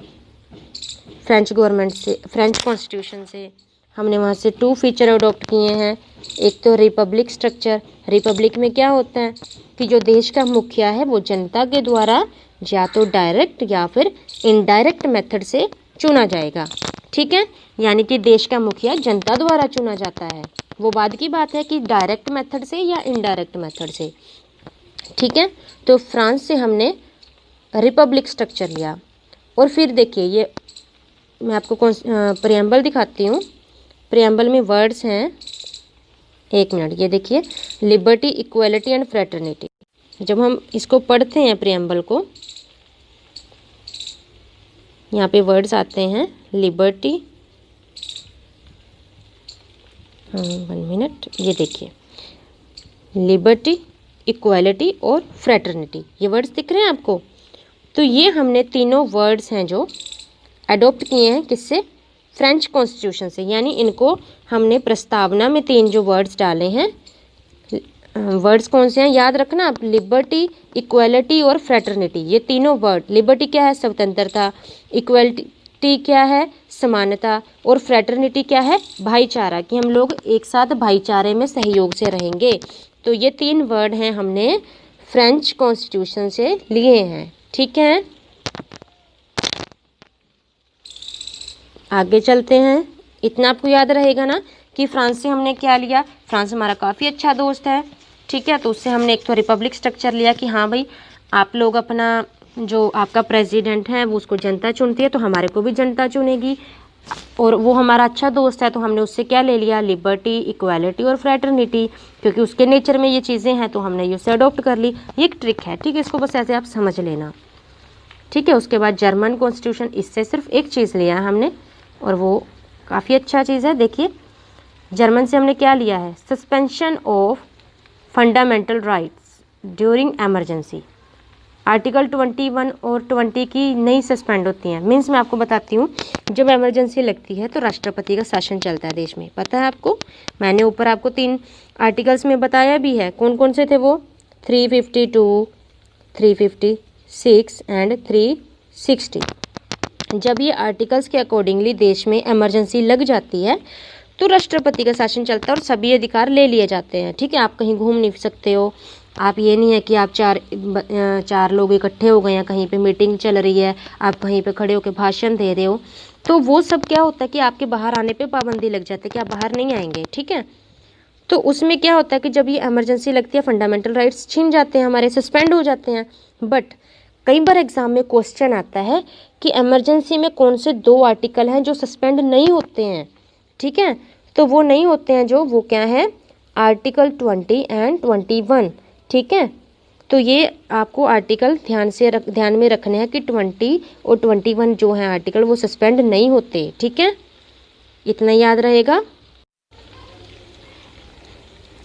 फ्रेंच गवर्नमेंट से, फ्रेंच कॉन्स्टिट्यूशन से हमने वहाँ से 2 फीचर अडॉप्ट किए हैं। एक तो रिपब्लिक स्ट्रक्चर, रिपब्लिक में क्या होता है कि जो देश का मुखिया है वो जनता के द्वारा या तो डायरेक्ट या फिर इनडायरेक्ट मेथड से चुना जाएगा, ठीक है। यानी कि देश का मुखिया जनता द्वारा चुना जाता है, वो बाद की बात है कि डायरेक्ट मेथड से या इनडायरेक्ट मेथड से, ठीक है। तो फ्रांस से हमने रिपब्लिक स्ट्रक्चर लिया। और फिर देखिए ये मैं आपको प्रियम्बल दिखाती हूँ। प्रियम्बल में वर्ड्स हैं, एक मिनट, ये देखिए, लिबर्टी, इक्वलिटी एंड फ्रेटर्निटी। जब हम इसको पढ़ते हैं प्रियम्बल को, यहाँ पे वर्ड्स आते हैं लिबर्टी, 1 मिनट, ये देखिए, लिबर्टी, इक्वलिटी और फ्रेटर्निटी, ये वर्ड्स दिख रहे हैं आपको। तो ये हमने तीनों वर्ड्स हैं जो अडॉप्ट किए हैं किससे, फ्रेंच कॉन्स्टिट्यूशन से। यानी इनको हमने प्रस्तावना में 3 जो वर्ड्स डाले हैं, वर्ड्स कौन से हैं याद रखना आप, लिबर्टी, इक्वलिटी और फ्रेटर्निटी। ये तीनों वर्ड, लिबर्टी क्या है, स्वतंत्रता, इक्वलिटी क्या है, समानता, और फ्रेटर्निटी क्या है, भाईचारा, कि हम लोग एक साथ भाईचारे में सहयोग से रहेंगे। तो ये 3 वर्ड हैं हमने फ्रेंच कॉन्स्टिट्यूशन से लिए हैं, ठीक है। आगे चलते हैं। इतना आपको याद रहेगा ना कि फ्रांस से हमने क्या लिया, फ्रांस हमारा काफ़ी अच्छा दोस्त है, ठीक है। तो उससे हमने एक तो रिपब्लिक स्ट्रक्चर लिया कि हाँ भाई आप लोग अपना जो आपका प्रेसिडेंट है वो उसको जनता चुनती है, तो हमारे को भी जनता चुनेगी, और वो हमारा अच्छा दोस्त है, तो हमने उससे क्या ले लिया, लिबर्टी, इक्वालिटी और फ्रेटर्निटी, क्योंकि उसके नेचर में ये चीज़ें हैं तो हमने ये उससे अडॉप्ट कर ली। ये एक ट्रिक है, ठीक है, इसको बस ऐसे आप समझ लेना, ठीक है। उसके बाद जर्मन कॉन्स्टिट्यूशन, इससे सिर्फ एक चीज़ लिया है हमने और वो काफ़ी अच्छा चीज़ है। देखिए जर्मन से हमने क्या लिया है, suspension of fundamental rights during emergency. Article 21 और 20 की नहीं सस्पेंड होती हैं। मीन्स मैं आपको बताती हूँ, जब एमरजेंसी लगती है तो राष्ट्रपति का शासन चलता है देश में, पता है आपको। मैंने ऊपर आपको 3 आर्टिकल्स में बताया भी है, कौन कौन से थे वो, 352, 356 एंड 360। जब ये आर्टिकल्स के अकॉर्डिंगली देश में एमरजेंसी लग जाती है तो राष्ट्रपति का शासन चलता है और सभी अधिकार ले लिए जाते हैं, ठीक है। आप कहीं घूम नहीं सकते हो, आप ये नहीं है कि आप चार लोग इकट्ठे हो गए हैं, कहीं पे मीटिंग चल रही है, आप कहीं पे खड़े होकर भाषण दे रहे हो, तो वो सब क्या होता है कि आपके बाहर आने पे पाबंदी लग जाती है कि आप बाहर नहीं आएंगे, ठीक है। तो उसमें क्या होता है कि जब ये इमरजेंसी लगती है फंडामेंटल राइट्स छीन जाते हैं हमारे, सस्पेंड हो जाते हैं। बट कई बार एग्जाम में क्वेश्चन आता है कि इमरजेंसी में कौन से 2 आर्टिकल हैं जो सस्पेंड नहीं होते हैं, ठीक है। तो वो नहीं होते हैं जो, वो क्या है, आर्टिकल 20 एंड 21, ठीक है। तो ये आपको आर्टिकल ध्यान में रखने हैं कि 20 और 21 जो हैं आर्टिकल वो सस्पेंड नहीं होते, ठीक है, इतना याद रहेगा।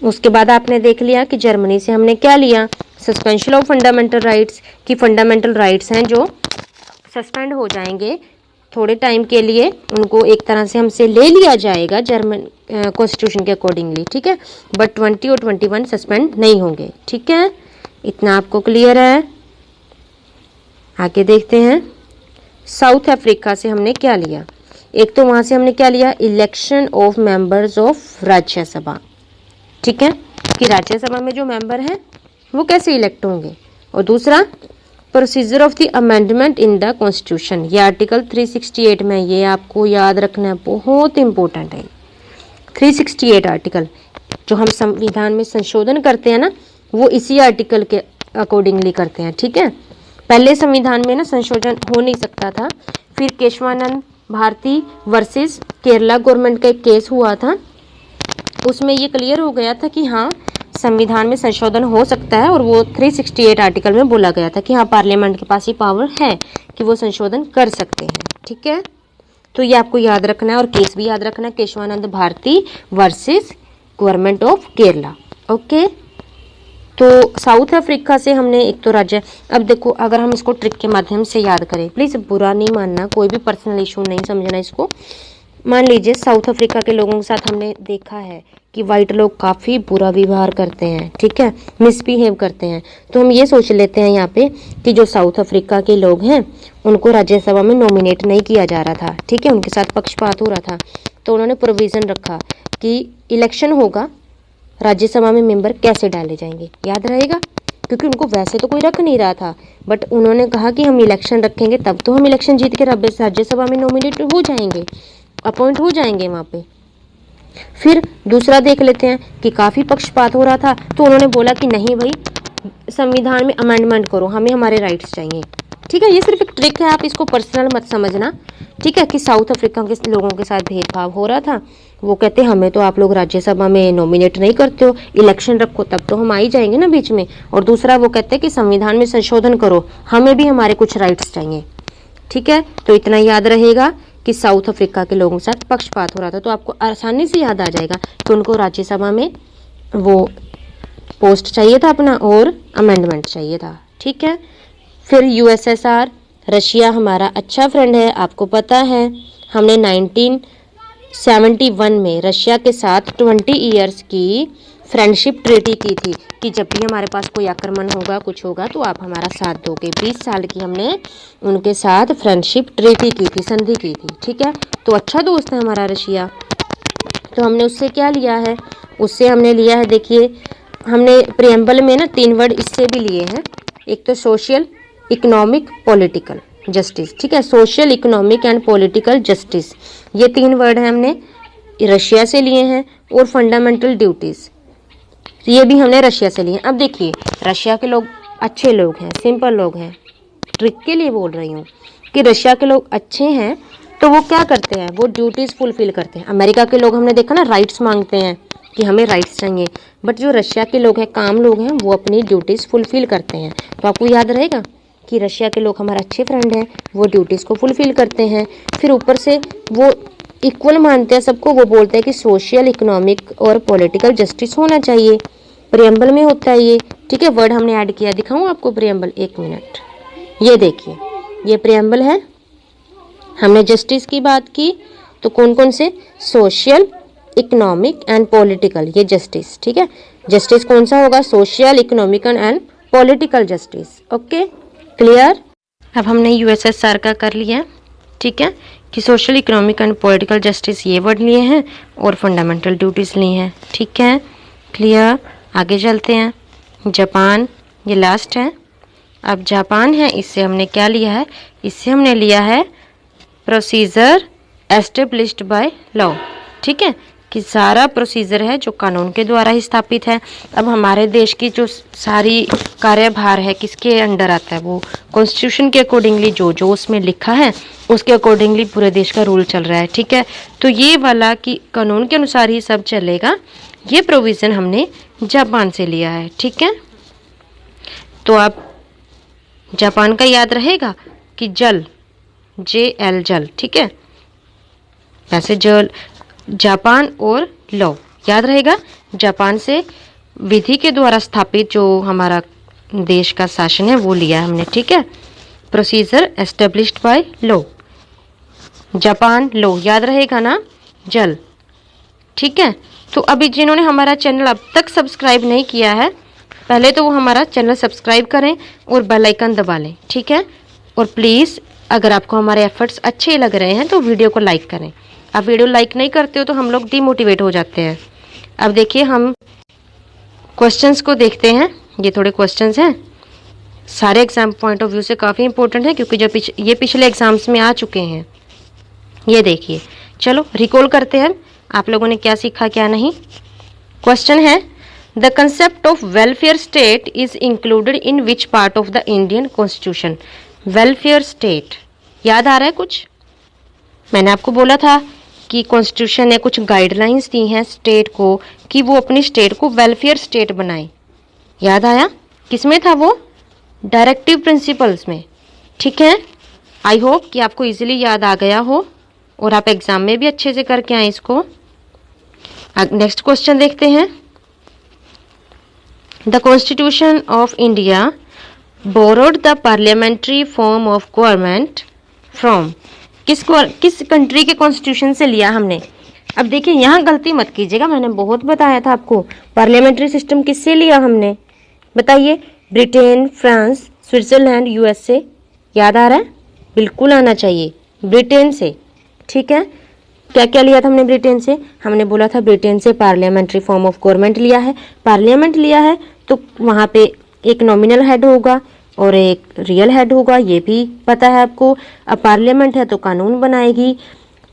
उसके बाद आपने देख लिया कि जर्मनी से हमने क्या लिया, सस्पेंशन ऑफ फंडामेंटल राइट्स, कि फंडामेंटल राइट्स हैं जो सस्पेंड हो जाएंगे थोड़े टाइम के लिए, उनको एक तरह से हमसे ले लिया जाएगा जर्मन कॉन्स्टिट्यूशन के अकॉर्डिंगली, ठीक है। बट 20 और 21 सस्पेंड नहीं होंगे, ठीक है, इतना आपको क्लियर है। आगे देखते हैं, साउथ अफ्रीका से हमने क्या लिया। एक तो वहाँ से हमने क्या लिया, election of members of Rajya Sabha, ठीक है। कि राज्यसभा में जो मेंबर हैं वो कैसे इलेक्ट होंगे। और दूसरा procedure of the amendment in the constitution, ये आर्टिकल 368 में, ये आपको याद रखना है, बहुत इंपॉर्टेंट है। 368 आर्टिकल जो हम संविधान में संशोधन करते हैं ना, वो इसी आर्टिकल के अकॉर्डिंगली करते हैं, ठीक है। पहले संविधान में ना संशोधन हो नहीं सकता था, फिर केशवानंद भारती वर्सेस केरला गवर्नमेंट का एक केस हुआ था, उसमें ये क्लियर हो गया था कि हाँ संविधान में संशोधन हो सकता है, और वो 368 आर्टिकल में बोला गया था कि हाँ पार्लियामेंट के पास ये पावर है कि वो संशोधन कर सकते हैं, ठीक है। तो ये आपको याद रखना है, और केस भी याद रखना है, Kesavananda Bharati versus government of Kerala. Okay, तो साउथ अफ्रीका से हमने एक तो राज्य, अब देखो अगर हम इसको ट्रिक के माध्यम से याद करें, प्लीज़ बुरा नहीं मानना, कोई भी पर्सनल इशू नहीं समझना इसको। मान लीजिए साउथ अफ्रीका के लोगों के साथ हमने देखा है कि वाइट लोग काफ़ी बुरा व्यवहार करते हैं, ठीक है, मिसबिहेव करते हैं, तो हम ये सोच लेते हैं यहाँ पे कि जो साउथ अफ्रीका के लोग हैं उनको राज्यसभा में नॉमिनेट नहीं किया जा रहा था, ठीक है, उनके साथ पक्षपात हो रहा था, तो उन्होंने प्रोविज़न रखा कि इलेक्शन होगा, राज्यसभा में मेंबर कैसे डाले जाएंगे, याद रहेगा, क्योंकि उनको वैसे तो कोई रख नहीं रहा था, बट उन्होंने कहा कि हम इलेक्शन रखेंगे तब तो हम इलेक्शन जीत के राज्यसभा में नॉमिनेट हो जाएंगे, अपॉइंट हो जाएंगे वहाँ पे। फिर दूसरा देख लेते हैं कि काफ़ी पक्षपात हो रहा था, तो उन्होंने बोला कि नहीं भाई संविधान में अमेंडमेंट करो, हमें हमारे राइट्स चाहिए, ठीक है। ये सिर्फ एक ट्रिक है, आप इसको पर्सनल मत समझना, ठीक है, कि साउथ अफ्रीका के लोगों के साथ भेदभाव हो रहा था, वो कहते हमें तो आप लोग राज्यसभा में नॉमिनेट नहीं करते हो, इलेक्शन रखो तब तो हम आ ही जाएंगे ना बीच में। और दूसरा वो कहते हैं कि संविधान में संशोधन करो, हमें भी हमारे कुछ राइट्स चाहिए, ठीक है। तो इतना याद रहेगा कि साउथ अफ्रीका के लोगों के साथ पक्षपात हो रहा था, तो आपको आसानी से याद आ जाएगा कि उनको राज्यसभा में वो पोस्ट चाहिए था अपना और अमेंडमेंट चाहिए था, ठीक है। फिर यूएसएसआर, रशिया हमारा अच्छा फ्रेंड है, आपको पता है हमने 1971 में रशिया के साथ 20 ईयर्स की फ्रेंडशिप ट्रीटी की थी कि जब भी हमारे पास कोई आक्रमण होगा, कुछ होगा, तो आप हमारा साथ दोगे। 20 साल की हमने उनके साथ फ्रेंडशिप ट्रीटी की थी, संधि की थी, ठीक है। तो अच्छा दोस्त है हमारा रशिया। तो हमने उससे क्या लिया है, उससे हमने लिया है, देखिए हमने प्रियम्बल में ना 3 वर्ड इससे भी लिए हैं, एक तो सोशल, इकोनॉमिक, पॉलिटिकल जस्टिस, ठीक है, social, economic and political justice, ये 3 वर्ड हैं हमने रशिया से लिए हैं। और फंडामेंटल ड्यूटीज़, ये भी हमने रशिया से लिए। अब देखिए रशिया के लोग अच्छे लोग हैं, सिंपल लोग हैं, ट्रिक के लिए बोल रही हूँ कि रशिया के लोग अच्छे हैं, तो वो क्या करते हैं, वो ड्यूटीज़ फुलफिल करते हैं। अमेरिका के लोग हमने देखा ना राइट्स मांगते हैं कि हमें राइट्स चाहिए, बट जो रशिया के लोग हैं, काम लोग हैं, वो अपनी ड्यूटीज़ फुलफिल करते हैं। तो आपको याद रहेगा कि रशिया के लोग हमारे अच्छे फ्रेंड हैं, वो ड्यूटीज़ को फुलफिल करते हैं। फिर ऊपर से वो इक्वल मानते हैं सबको, वो बोलते हैं कि सोशल, इकोनॉमिक और पॉलिटिकल जस्टिस होना चाहिए, प्रियम्बल में होता है ये, ठीक है। वर्ड हमने ऐड किया, दिखाऊं आपको प्रियम्बल, 1 मिनट, ये देखिए ये प्रियम्बल है। हमने जस्टिस की बात की, तो कौन कौन से, सोशल, इकोनॉमिक एंड पॉलिटिकल, ये जस्टिस, ठीक है। जस्टिस कौन सा होगा, social, economic and political justice, okay clear. अब हमने यूएसएसआर का कर लिया, ठीक है, कि social, economic and political justice ये वर्ड लिए हैं और फंडामेंटल ड्यूटीज़ ली हैं, ठीक है, क्लियर। आगे चलते हैं, जापान, ये लास्ट है। अब जापान है, इससे हमने क्या लिया है, इससे हमने लिया है प्रोसीजर एस्टेब्लिश्ड बाय लॉ, ठीक है, कि सारा प्रोसीजर है जो कानून के द्वारा ही स्थापित है। अब हमारे देश की जो सारी कार्यभार है किसके अंडर आता है, वो कॉन्स्टिट्यूशन के अकॉर्डिंगली जो जो उसमें लिखा है उसके अकॉर्डिंगली पूरे देश का रूल चल रहा है, ठीक है। तो ये वाला कि कानून के अनुसार ही सब चलेगा, ये प्रोविज़न हमने जापान से लिया है, ठीक है। तो आप जापान का याद रहेगा कि जल, JL जल, ठीक है, वैसे जल, जापान और लॉ याद रहेगा, जापान से विधि के द्वारा स्थापित जो हमारा देश का शासन है वो लिया हमने, ठीक है। Procedure established by law, Japan law याद रहेगा ना, जल, ठीक है। तो अभी जिन्होंने हमारा चैनल अब तक सब्सक्राइब नहीं किया है, पहले तो वो हमारा चैनल सब्सक्राइब करें और बेल आइकन दबा लें, ठीक है। और प्लीज़ अगर आपको हमारे एफर्ट्स अच्छे लग रहे हैं तो वीडियो को लाइक करें। आप वीडियो लाइक नहीं करते हो तो हम लोग डिमोटिवेट हो जाते हैं। अब देखिए हम क्वेश्चंस को देखते हैं। ये थोड़े क्वेश्चंस हैं, सारे एग्जाम पॉइंट ऑफ व्यू से काफ़ी इंपॉर्टेंट है, क्योंकि जो ये पिछले एग्जाम्स में आ चुके हैं। ये देखिए, चलो रिकॉल करते हैं आप लोगों ने क्या सीखा क्या नहीं। क्वेश्चन है, the concept of welfare state is included in which part of the Indian constitution. Welfare state याद आ रहा है कुछ? मैंने आपको बोला था कि कॉन्स्टिट्यूशन ने कुछ गाइडलाइंस दी हैं स्टेट को कि वो अपनी स्टेट को वेलफेयर स्टेट बनाए। याद आया? किसमें था वो? डायरेक्टिव प्रिंसिपल्स में। ठीक है, आई होप कि आपको इजीली याद आ गया हो और आप एग्जाम में भी अच्छे से करके आए इसको। नेक्स्ट क्वेश्चन देखते हैं। The constitution of India borrowed the parliamentary form of government from. किस कंट्री के कॉन्स्टिट्यूशन से लिया हमने? अब देखिए, यहाँ गलती मत कीजिएगा, मैंने बहुत बताया था आपको पार्लियामेंट्री सिस्टम किससे लिया हमने, बताइए। Britain, France, Switzerland, USA. याद आ रहा है? बिल्कुल आना चाहिए, ब्रिटेन से। ठीक है, क्या क्या लिया था हमने ब्रिटेन से? हमने बोला था ब्रिटेन से पार्लियामेंट्री फॉर्म ऑफ गवर्नमेंट लिया है। पार्लियामेंट लिया है तो वहाँ पे एक नॉमिनल हेड होगा और एक रियल हेड होगा, ये भी पता है आपको। अब पार्लियामेंट है तो कानून बनाएगी,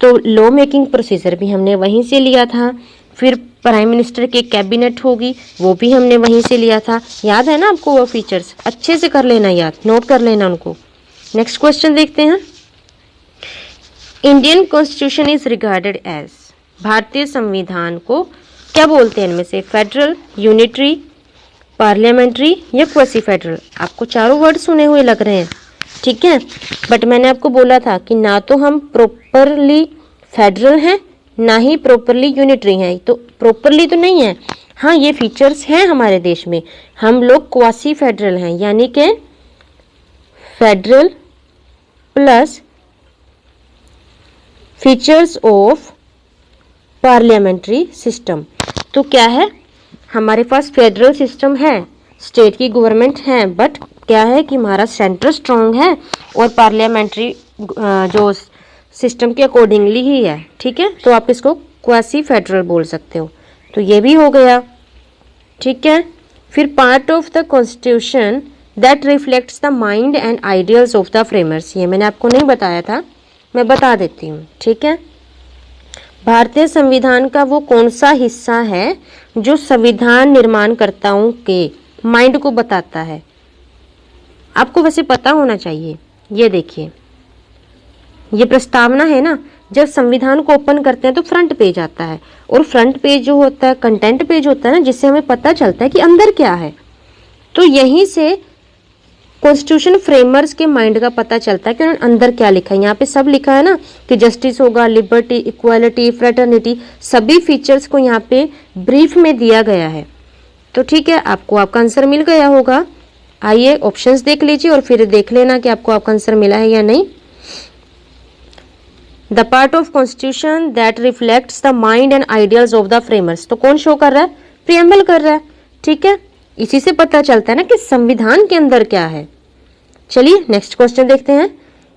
तो लॉ मेकिंग प्रोसीजर भी हमने वहीं से लिया था। फिर प्राइम मिनिस्टर की कैबिनेट होगी, वो भी हमने वहीं से लिया था। याद है ना आपको वो फीचर्स? अच्छे से कर लेना याद, नोट कर लेना उनको। नेक्स्ट क्वेश्चन देखते हैं। Indian constitution is regarded as. भारतीय संविधान को क्या बोलते हैं इनमें से? फेडरल, यूनिटरी, पार्लियामेंट्री या क्वासी फेडरल? आपको चारों वर्ड सुने हुए लग रहे हैं, ठीक है। बट मैंने आपको बोला था कि ना तो हम प्रॉपरली फेडरल हैं ना ही प्रॉपरली यूनिटरी हैं। तो प्रॉपरली तो नहीं है, हाँ ये फीचर्स हैं हमारे देश में। हम लोग क्वासी फेडरल हैं, यानी कि federal plus features of parliamentary system. तो क्या है, हमारे पास फेडरल सिस्टम है, स्टेट की गवर्नमेंट है, बट क्या है कि हमारा सेंटर स्ट्रांग है और पार्लियामेंट्री जो सिस्टम के अकॉर्डिंगली ही है। ठीक है, तो आप इसको क्वासी फेडरल बोल सकते हो। तो ये भी हो गया, ठीक है। फिर part of the constitution that reflects the mind and ideals of the framers. ये मैंने आपको नहीं बताया था, मैं बता देती हूँ, ठीक है। भारतीय संविधान का वो कौन सा हिस्सा है जो संविधान निर्माणकर्ताओं के माइंड को बताता है? आपको वैसे पता होना चाहिए। ये देखिए, ये प्रस्तावना है ना, जब संविधान को ओपन करते हैं तो फ्रंट पेज आता है, और फ्रंट पेज जो होता है कंटेंट पेज होता है ना, जिससे हमें पता चलता है कि अंदर क्या है। तो यहीं से कॉन्स्टिट्यूशन फ्रेमर्स के माइंड का पता चलता है कि उन्होंने अंदर क्या लिखा है। यहाँ पे सब लिखा है ना कि जस्टिस होगा, लिबर्टी, इक्वालिटी, फ्रेटर्निटी, सभी फीचर्स को यहाँ पे ब्रीफ में दिया गया है। तो ठीक है, आपको आपका आंसर मिल गया होगा। आइए ऑप्शंस देख लीजिए और फिर देख लेना कि आपको आपका आंसर मिला है या नहीं। The part of constitution that reflects the mind and ideals of the framers, तो कौन शो कर रहा है? प्रीएम्बल कर रहा है, ठीक है। इसी से पता चलता है ना कि संविधान के अंदर क्या है। चलिए नेक्स्ट क्वेश्चन देखते हैं।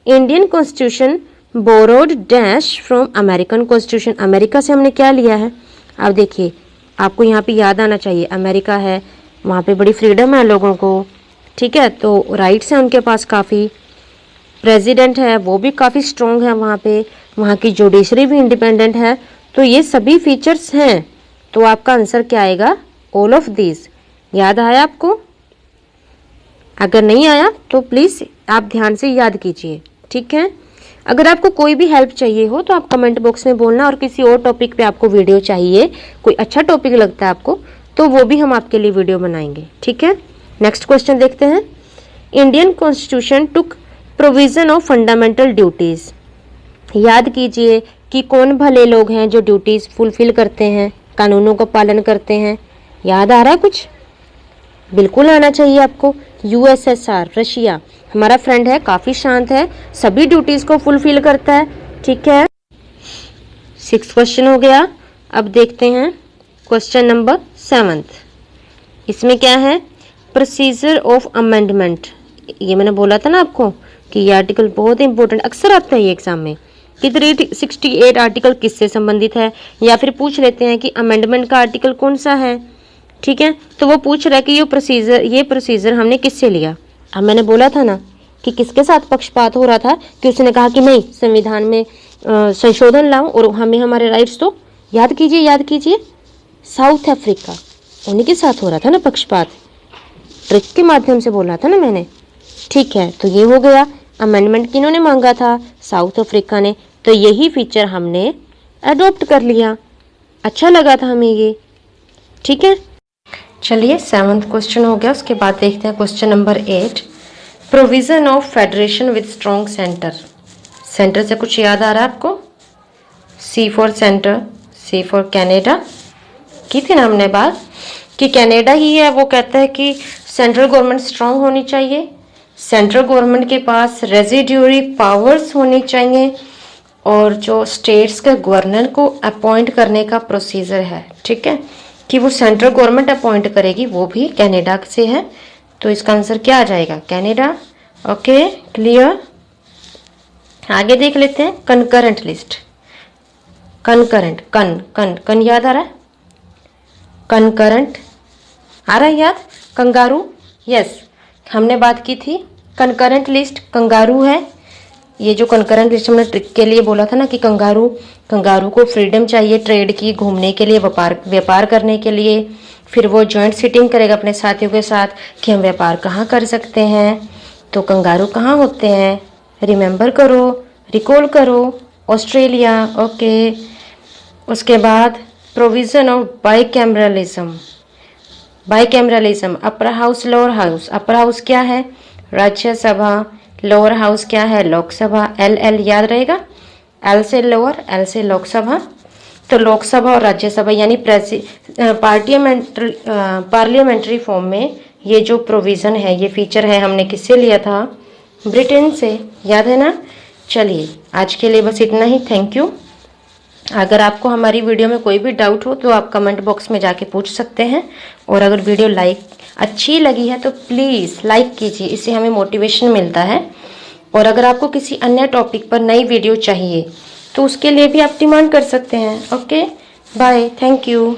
Indian constitution borrowed dash from American constitution. America से हमने क्या लिया है? अब देखिए, आपको यहाँ पे याद आना चाहिए, अमेरिका है, वहाँ पे बड़ी फ्रीडम है लोगों को, ठीक है, तो राइट्स हैं उनके पास काफ़ी। प्रेसिडेंट है वो भी काफ़ी स्ट्रॉन्ग है वहाँ पे, वहाँ की जुडिशरी भी इंडिपेंडेंट है। तो ये सभी फीचर्स हैं, तो आपका आंसर क्या आएगा? All of this. याद आया आपको? अगर नहीं आया तो प्लीज़ आप ध्यान से याद कीजिए, ठीक है। अगर आपको कोई भी हेल्प चाहिए हो तो आप कमेंट बॉक्स में बोलना, और किसी और टॉपिक पे आपको वीडियो चाहिए, कोई अच्छा टॉपिक लगता है आपको, तो वो भी हम आपके लिए वीडियो बनाएंगे, ठीक है। नेक्स्ट क्वेश्चन देखते हैं। Indian constitution took provision of fundamental duties. याद कीजिए कि कौन भले लोग हैं जो ड्यूटीज़ फुलफिल करते हैं, कानूनों का पालन करते हैं। याद आ रहा है कुछ? बिल्कुल आना चाहिए आपको। यूएसएसआर, रशिया, हमारा फ्रेंड है, काफ़ी शांत है, सभी ड्यूटीज़ को फुलफिल करता है, ठीक है। 6 क्वेश्चन हो गया। अब देखते हैं क्वेश्चन नंबर 7। इसमें क्या है? Procedure of amendment. ये मैंने बोला था ना आपको कि ये आर्टिकल बहुत इंपॉर्टेंट, अक्सर आता है ये एग्जाम में कि 368 आर्टिकल किससे संबंधित है, या फिर पूछ लेते हैं कि अमेंडमेंट का आर्टिकल कौन सा है, ठीक है। तो वो पूछ रहा है कि ये प्रोसीजर हमने किससे लिया। अब मैंने बोला था ना कि किसके साथ पक्षपात हो रहा था, कि उसने कहा कि नहीं संविधान में संशोधन लाओ और हमें हमारे राइट्स दो। याद कीजिए साउथ अफ्रीका, उन्हीं के साथ हो रहा था ना पक्षपात, ट्रिक के माध्यम से बोला था ना मैंने। ठीक है, तो ये हो गया। अमेंडमेंट किन्होंने मांगा था? साउथ अफ्रीका ने। तो यही फीचर हमने अडॉप्ट कर लिया, अच्छा लगा था हमें ये। ठीक है, चलिए 7th क्वेश्चन हो गया। उसके बाद देखते हैं question number 8, provision of federation with strong centre. Centre से कुछ याद आ रहा है आपको? C for centre, C for Canada की थी ना हमने बात कि कैनेडा ही है, वो कहता है कि सेंट्रल गवर्नमेंट स्ट्रांग होनी चाहिए, सेंट्रल गवर्नमेंट के पास रेजिड्यूरी पावर्स होनी चाहिए, और जो स्टेट्स के गवर्नर को अपॉइंट करने का प्रोसीजर है, ठीक है, कि वो सेंट्रल गवर्नमेंट अपॉइंट करेगी, वो भी कनाडा से है। तो इसका आंसर क्या आ जाएगा? कनाडा। Okay, clear. आगे देख लेते हैं कंकरेंट लिस्ट। कंकरेंट, कन याद आ रहा है? कंकरेंट आ रहा है याद? कंगारू, यस, हमने बात की थी। कंकरेंट लिस्ट कंगारू है। ये जो कंकरेंट लिस्ट हमने ट्रिक के लिए बोला था ना कि कंगारू को फ्रीडम चाहिए ट्रेड की, घूमने के लिए, व्यापार करने के लिए। फिर वो जॉइंट सिटिंग करेगा अपने साथियों के साथ कि हम व्यापार कहाँ कर सकते हैं। तो कंगारू कहाँ होते हैं? रिमेंबर करो, रिकॉल करो, ऑस्ट्रेलिया। ओके, उसके बाद provision of bicameralism, upper house lower house. Upper house क्या है? राज्यसभा। लोअर हाउस क्या है? लोकसभा। एल याद रहेगा, एल से लोअर, एल से लोकसभा। तो लोकसभा और राज्यसभा यानी पार्लियामेंट्री फॉर्म में ये जो प्रोविज़न है, ये फीचर है, हमने किससे लिया था? ब्रिटेन से, याद है ना। चलिए आज के लिए बस इतना ही। Thank you. अगर आपको हमारी वीडियो में कोई भी डाउट हो तो आप कमेंट बॉक्स में जाके पूछ सकते हैं। और अगर वीडियो अच्छी लगी है तो प्लीज़ लाइक कीजिए, इससे हमें मोटिवेशन मिलता है। और अगर आपको किसी अन्य टॉपिक पर नई वीडियो चाहिए तो उसके लिए भी आप डिमांड कर सकते हैं। Okay, bye, thank you.